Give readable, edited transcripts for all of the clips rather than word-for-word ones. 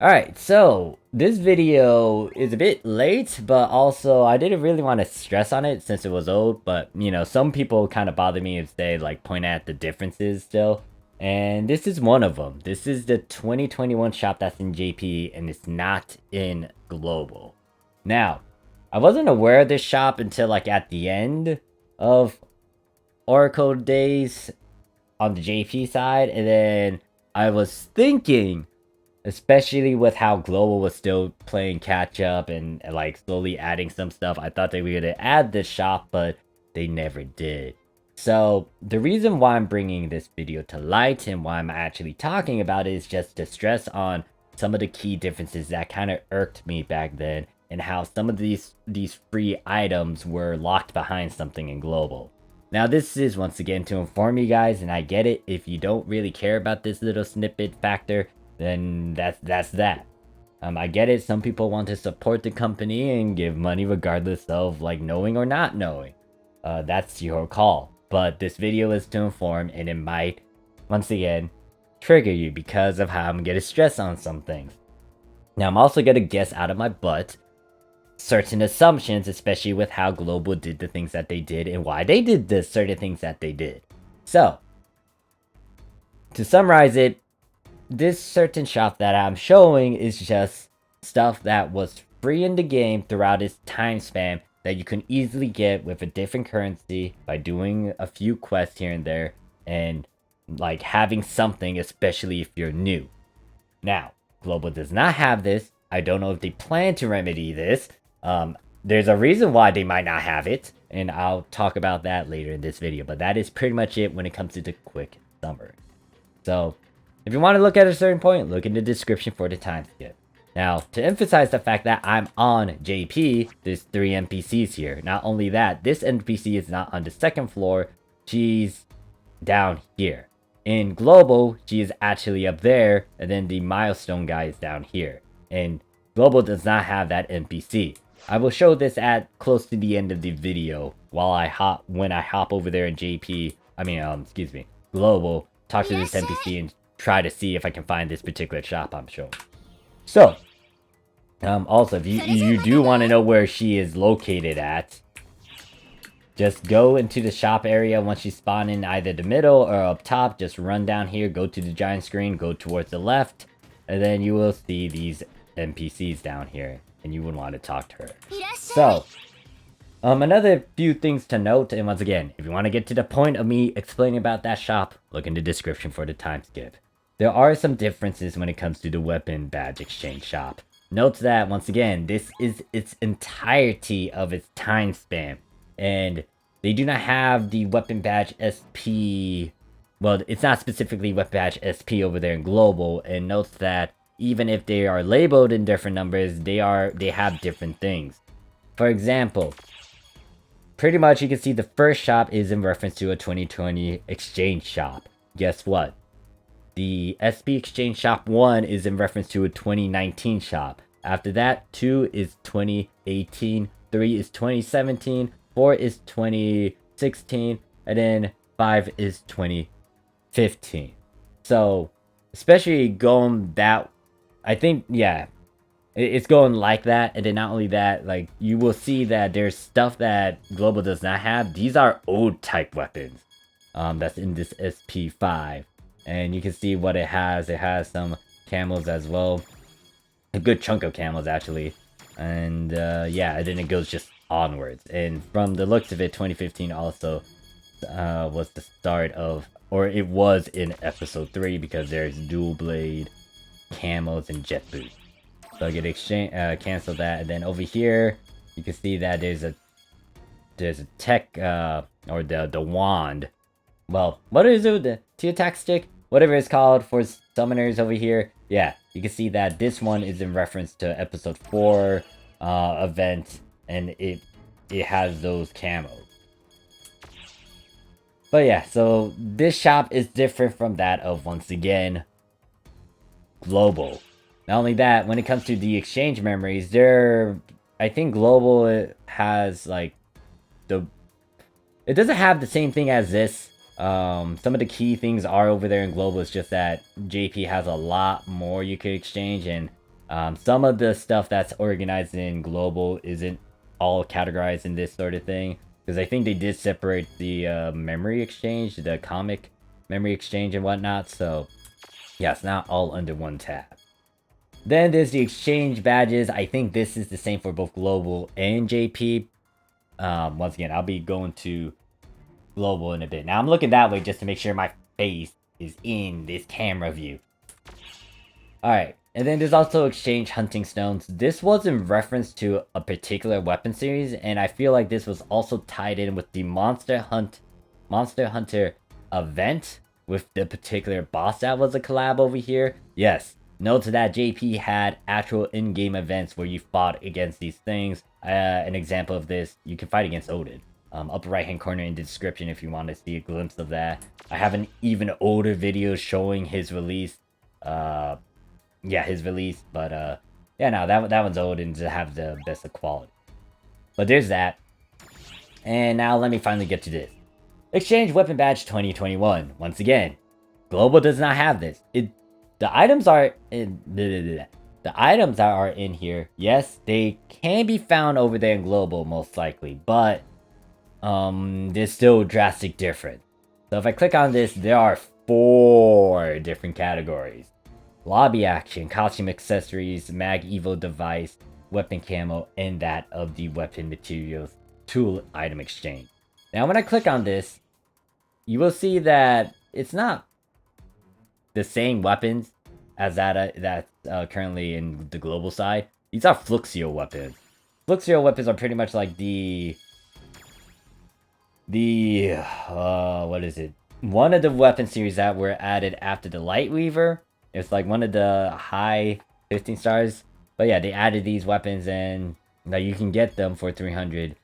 Alright, so this video is a bit late, but also I didn't really want to stress on it since it was old, but some people kind of bother me if they like point at the differences still. And this is one of them. This is the 2021 shop that's in JP and it's not in Global. Now, I wasn't aware of this shop until like at the end of Oracle days on the JP side, and then I was thinking, especially with how Global was still playing catch up and like slowly adding some stuff, I thought they were gonna add this shop, but they never did. So the reason why I'm bringing this video to light and why I'm actually talking about it is just to stress on some of the key differences that kind of irked me back then, and how some of these free items were locked behind something in Global. Now this is once again to inform you guys, and I get it if you don't really care about this little snippet factor, then that's that. I get it, some people want to support the company and give money regardless of like knowing or not knowing. That's your call. But this video is to inform, and it might, once again, trigger you because of how I'm gonna stress on some things. Now I'm also gonna guess out of my butt certain assumptions, especially with how Global did the things that they did and why they did the certain things that they did. So, to summarize it, this certain shop that I'm showing is just stuff that was free in the game throughout its time span that you can easily get with a different currency by doing a few quests here and there and like having something, especially if you're new. Now, Global does not have this. I don't know if they plan to remedy this. There's a reason why they might not have it, and I'll talk about that later in this video, but that is pretty much it when it comes to the quick summary. So, if you want to look at a certain point, look in the description for the time skip. Now, to emphasize the fact that I'm on JP, there's 3 NPCs here. Not only that, this NPC is not on the second floor, she's down here. In Global, she is actually up there, and then the milestone guy is down here. And Global does not have that NPC. I will show this at close to the end of the video while when I hop over there in Global, talk to this NPC and try to see if I can find this particular shop I'm showing. So, also, if you do want to know where she is located at, just go into the shop area once you spawn in either the middle or up top. Just run down here, go to the giant screen, go towards the left, and then you will see these NPCs down here, and you would want to talk to her. So, another few things to note, and once again, if you want to get to the point of me explaining about that shop, look in the description for the time skip. There are some differences when it comes to the weapon badge exchange shop. Note that, once again, this is its entirety of its time span, and they do not have the weapon badge SP. Well, it's not specifically weapon badge SP over there in Global, and note that even if they are labeled in different numbers, they have different things. For example, pretty much you can see the first shop is in reference to a 2020 exchange shop. Guess what? The SP exchange shop 1 is in reference to a 2019 shop. After that, 2 is 2018, 3 is 2017, 4 is 2016, and then 5 is 2015. So, especially going that, I think, yeah, it's going like that. And then not only that, like, you will see that there's stuff that Global does not have. These are old type weapons that's in this SP5. And you can see what it has. It has some camos as well. A good chunk of camos, actually. And, yeah, and then it goes just onwards. And from the looks of it, 2015 also was the start of, or it was in episode 3, because there's dual blade, camos, and jet boost. So I can cancel that. And then over here, you can see that there's a tech, or the wand. Well, what is it? The T-attack stick? Whatever it's called for summoners over here. Yeah, you can see that this one is in reference to episode 4 event, and it has those camos. But yeah, so this shop is different from that of, once again, Global. Not only that, when it comes to the exchange memories, I think Global has like it doesn't have the same thing as this. Some of the key things are over there in Global. It's just that JP has a lot more you could exchange, and Some of the stuff that's organized in global isn't all categorized in this sort of thing, because I think they did separate the memory exchange, the comic memory exchange and whatnot, so yeah, it's not all under one tab. Then there's the exchange badges. I think this is the same for both global and JP. Once again, I'll be going to global in a bit. Now I'm looking that way just to make sure my face is in this camera view. Alright, and then there's also exchange hunting stones. This was in reference to a particular weapon series, and I feel like this was also tied in with the Monster Hunter event with the particular boss that was a collab over here. Yes, note that JP had actual in-game events where you fought against these things. An example of this, you can fight against Odin. Upper right hand corner in the description if you want to see a glimpse of that. I have an even older video showing his release. Yeah, his release, but yeah, no, that one's old and to have the best of quality. But there's that. And now let me finally get to this. Exchange Weapon Badge 2021. Once again, global does not have this. The items are in the items that are in here. Yes, they can be found over there in global most likely, but there's still drastic difference. So if I click on this, there are 4 different categories. Lobby action, costume accessories, mag evo device, weapon camo, and that of the weapon materials tool item exchange. Now when I click on this, you will see that it's not the same weapons as that's currently in the global side. These are Fluxio weapons. Fluxio weapons are pretty much like the what is it? One of the weapon series that were added after the Lightweaver. It's like one of the high 15 stars. But yeah, they added these weapons and now you can get them for 300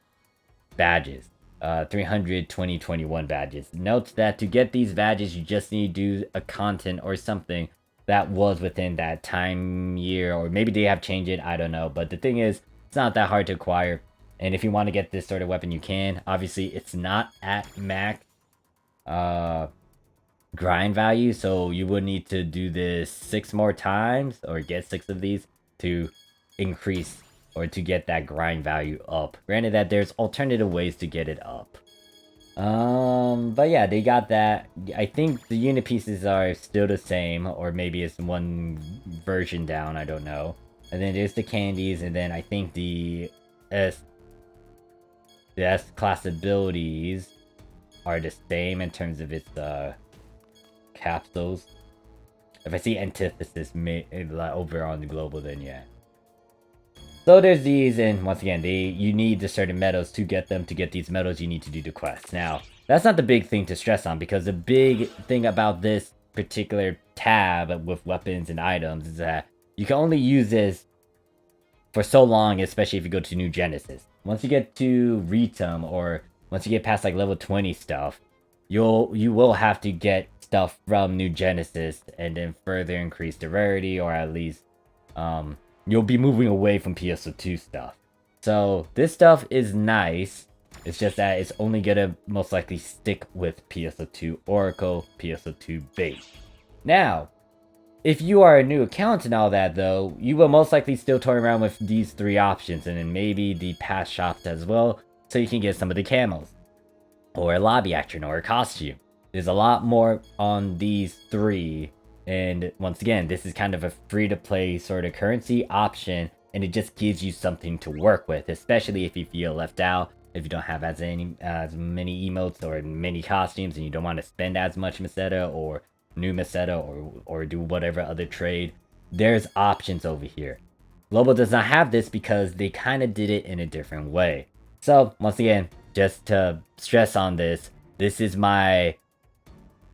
badges. 300 2021 badges. Note that to get these badges, you just need to do a content or something that was within that time year. Or maybe they have changed it, I don't know. But the thing is, it's not that hard to acquire. And if you want to get this sort of weapon, you can. Obviously, it's not at max grind value, so you would need to do this 6 more times or get 6 of these to increase or to get that grind value up. Granted that there's alternative ways to get it up. But yeah, they got that. I think the unit pieces are still the same, or maybe it's one version down, I don't know. And then there's the candies, and then I think the S class abilities are the same in terms of its capsules. If I see antithesis over on the global, then yeah. So there's these, and once again, you need the certain medals to get them. To get these medals, you need to do the quests. Now, that's not the big thing to stress on, because the big thing about this particular tab with weapons and items is that you can only use this for so long, especially if you go to New Genesis. Once you get to Ritum, or once you get past like level 20 stuff, you will have to get stuff from New Genesis and then further increase the rarity, or at least you'll be moving away from PSO2 stuff. So this stuff is nice. It's just that it's only gonna most likely stick with PSO2 Oracle, PSO2 base. Now, if you are a new account and all that though, you will most likely still toy around with these 3 options, and then maybe the past shops as well, so you can get some of the camos, or a lobby action, or a costume. There's a lot more on these 3, and once again, this is kind of a free-to-play sort of currency option, and it just gives you something to work with, especially if you feel left out, if you don't have as many emotes or many costumes, and you don't want to spend as much Meseta or new Meseta or do whatever other trade. There's options over here. Global does not have this because they kind of did it in a different way. So once again, just to stress on this, this is my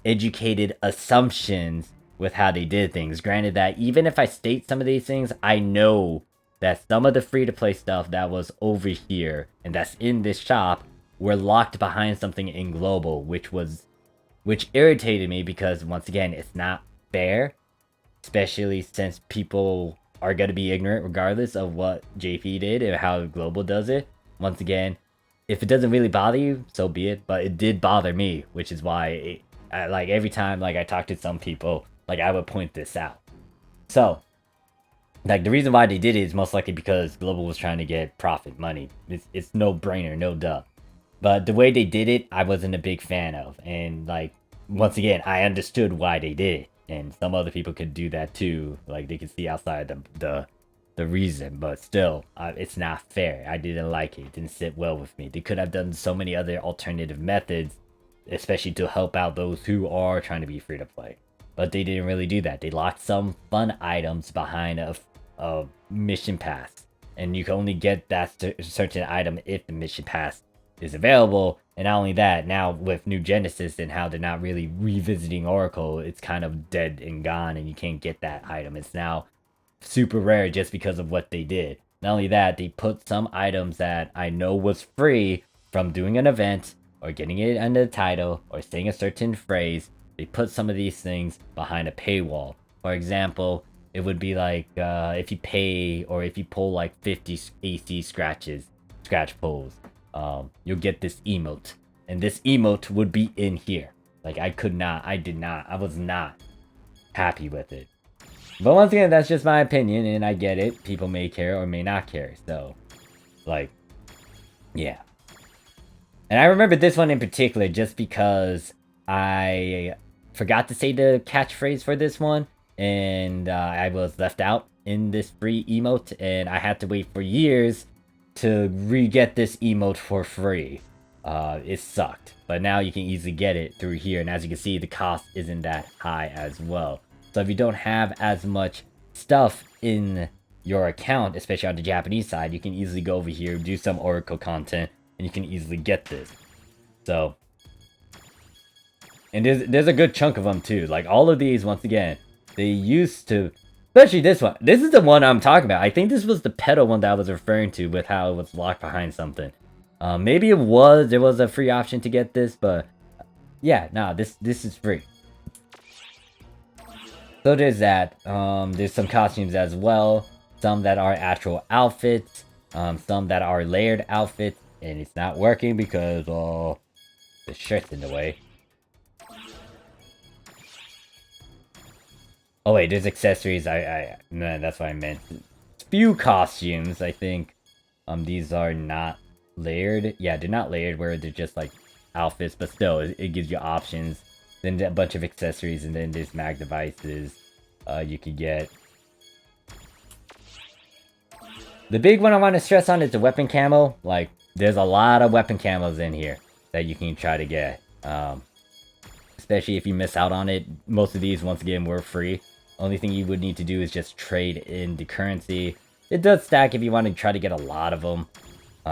educated assumptions with how they did things. Granted that even if I state some of these things, I know that some of the free-to-play stuff that was over here and that's in this shop were locked behind something in global, which irritated me, because once again, it's not fair, especially since people are going to be ignorant regardless of what JP did and how global does it. Once again, if it doesn't really bother you, so be it, but it did bother me, which is why like every time like I talk to some people, like I would point this out. So Like, the reason why they did it is most likely because Global was trying to get profit money. It's no brainer, no duh. But the way they did it, I wasn't a big fan of. And, like, once again, I understood why they did it. And some other people could do that too. Like, they could see outside the reason. But still, it's not fair. I didn't like it. It didn't sit well with me. They could have done so many other alternative methods, especially to help out those who are trying to be free to play. But they didn't really do that. They locked some fun items behind a mission pass. And you can only get that certain item if the mission pass is available. And not only that, now with New Genesis and how they're not really revisiting Oracle, it's kind of dead and gone and you can't get that item. It's now super rare just because of what they did. Not only that, they put some items that I know was free from doing an event or getting it under the title or saying a certain phrase. They put some of these things behind a paywall. For example, it would be like if you pay or if you pull like 50 AC scratch pulls, you'll get this emote. And this emote would be in here. Like, I was not happy with it. But once again, that's just my opinion, and I get it. People may care or may not care, so, like, yeah. And I remember this one in particular just because I forgot to say the catchphrase for this one, and I was left out in this free emote, and I had to wait for years to re-get this emote for free. It sucked, but now you can easily get it through here, and as you can see, the cost isn't that high as well. So if you don't have as much stuff in your account, especially on the Japanese side, you can easily go over here, do some Oracle content, and you can easily get this. So, and there's a good chunk of them too. Like, all of these, once again, they used to, especially this one. This is the one I'm talking about. I think this was the pedal one that I was referring to with how it was locked behind something. Maybe there was a free option to get this, but yeah, no, this is free. So there's that. There's some costumes as well. Some that are actual outfits. Some that are layered outfits. And it's not working because, the shirt's in the way. Oh wait, there's accessories. No, that's what I meant. Few costumes, I think. These are not layered. Yeah, they're not layered where they're just like outfits, but still, it gives you options. Then a bunch of accessories, and then there's mag devices you can get. The big one I want to stress on is the weapon camo. Like, there's a lot of weapon camos in here that you can try to get. Especially if you miss out on it. Most of these, once again, were free. Only thing you would need to do is just trade in the currency. It does stack if you want to try to get a lot of them.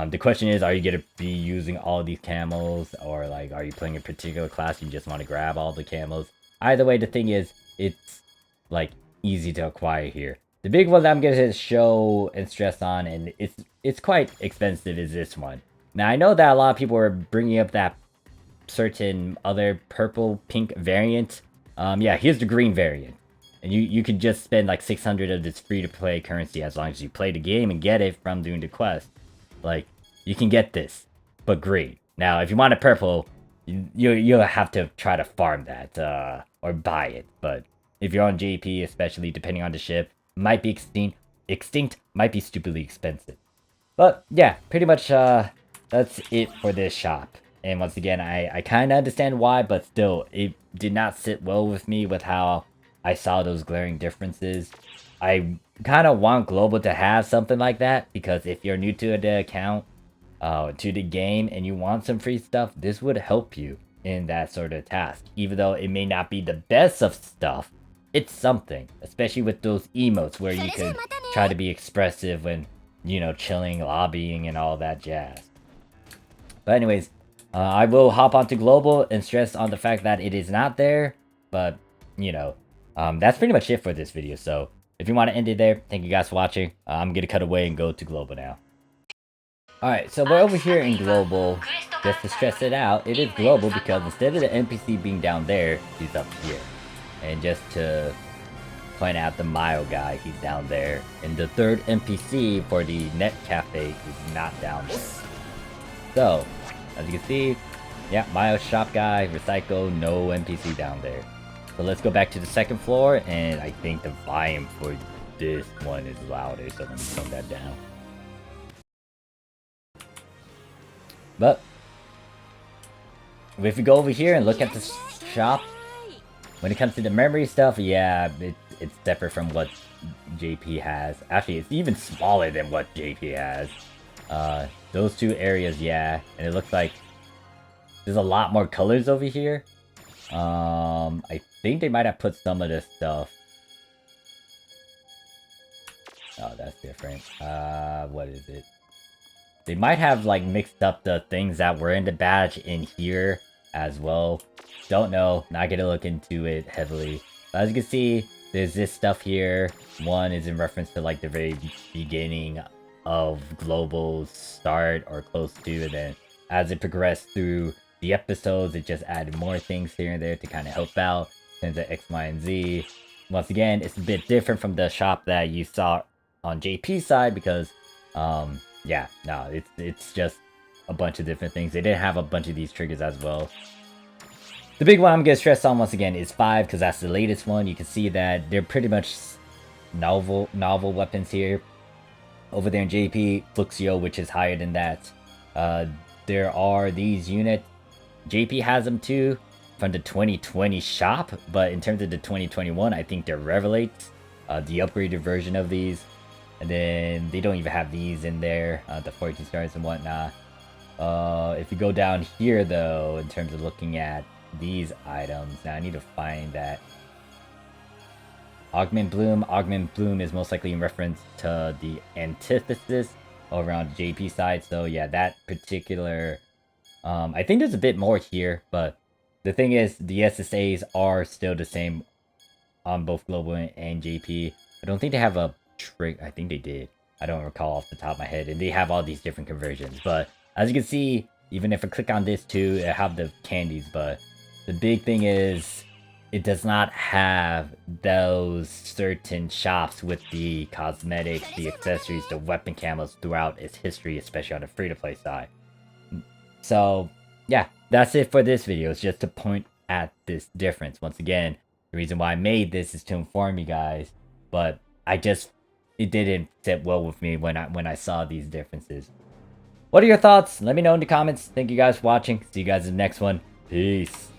The question is, are you going to be using all these camos? Or, like, are you playing a particular class and you just want to grab all the camos? Either way, the thing is, it's, like, easy to acquire here. The big one that I'm going to show and stress on, and it's quite expensive, is this one. Now, I know that a lot of people are bringing up that certain other purple-pink variant. Yeah, here's the green variant. And you could just spend, like, 600 of this free-to-play currency as long as you play the game and get it from doing the quest. Like, you can get this, but green. Now, if you want it purple, you'll have to try to farm that, or buy it. But if you're on JP, especially depending on the ship, might be extinct, might be stupidly expensive. But yeah, pretty much that's it for this shop. And once again, I kind of understand why, but still, it did not sit well with me with how I saw those glaring differences. I kind of want Global to have something like that, because if you're new to the account, to the game, and you want some free stuff, this would help you in that sort of task. Even though it may not be the best of stuff, it's something. Especially with those emotes where you could try to be expressive when, you know, chilling, lobbying, and all that jazz. But anyways, I will hop onto Global and stress on the fact that it is not there. But, you know, that's pretty much it for this video. So, if you want to end it there, thank you guys for watching. I'm going to cut away and go to Global now. Alright, so we're over here in Global. Just to stress it out, it is Global because instead of the NPC being down there, he's up here. And just to point out the Mayo guy, he's down there. And the third NPC for the Net Cafe is not down there. So, as you can see, yeah, Mayo shop guy, recycle, no NPC down there. So let's go back to the second floor, and I think the volume for this one is louder, so let me tone that down. But if we go over here and look at the shop, when it comes to the memory stuff, yeah, it's separate from what JP has. Actually, it's even smaller than what JP has. Those two areas, yeah, and it looks like there's a lot more colors over here. I think they might have put some of this stuff. Oh, that's different. What is it? They might have like mixed up the things that were in the badge in here as well. Don't know. Not gonna look into it heavily. But as you can see, there's this stuff here. One is in reference to like the very beginning of Global's start or close to, and then as it progressed through the episodes, it just added more things here and there to kind of help out in the X, Y, and Z. Once again, it's a bit different from the shop that you saw on JP's side because, yeah, no, it's just a bunch of different things. They didn't have a bunch of these triggers as well. The big one I'm gonna stress on once again is 5 because that's the latest one. You can see that they're pretty much novel weapons here. Over there in JP, Fluxio, which is higher than that. There are these units. JP has them too from the 2020 shop, but in terms of the 2021, I think they're Revelates, the upgraded version of these. And then they don't even have these in there, the 14 stars and whatnot. If you go down here though, in terms of looking at these items, now I need to find that. Augment Bloom is most likely in reference to the antithesis over on the JP side. So yeah, that particular, I think there's a bit more here, but the thing is the SSAs are still the same on both Global and JP. I don't think they have a trick. I think they did. I don't recall off the top of my head. And they have all these different conversions. But as you can see, even if I click on this too, I have the candies. But the big thing is it does not have those certain shops with the cosmetics, the accessories, the weapon camos throughout its history, especially on the free-to-play side. So, yeah, that's it for this video. It's just to point at this difference. Once again, the reason why I made this is to inform you guys. But it didn't sit well with me when I saw these differences. What are your thoughts? Let me know in the comments. Thank you guys for watching. See you guys in the next one. Peace.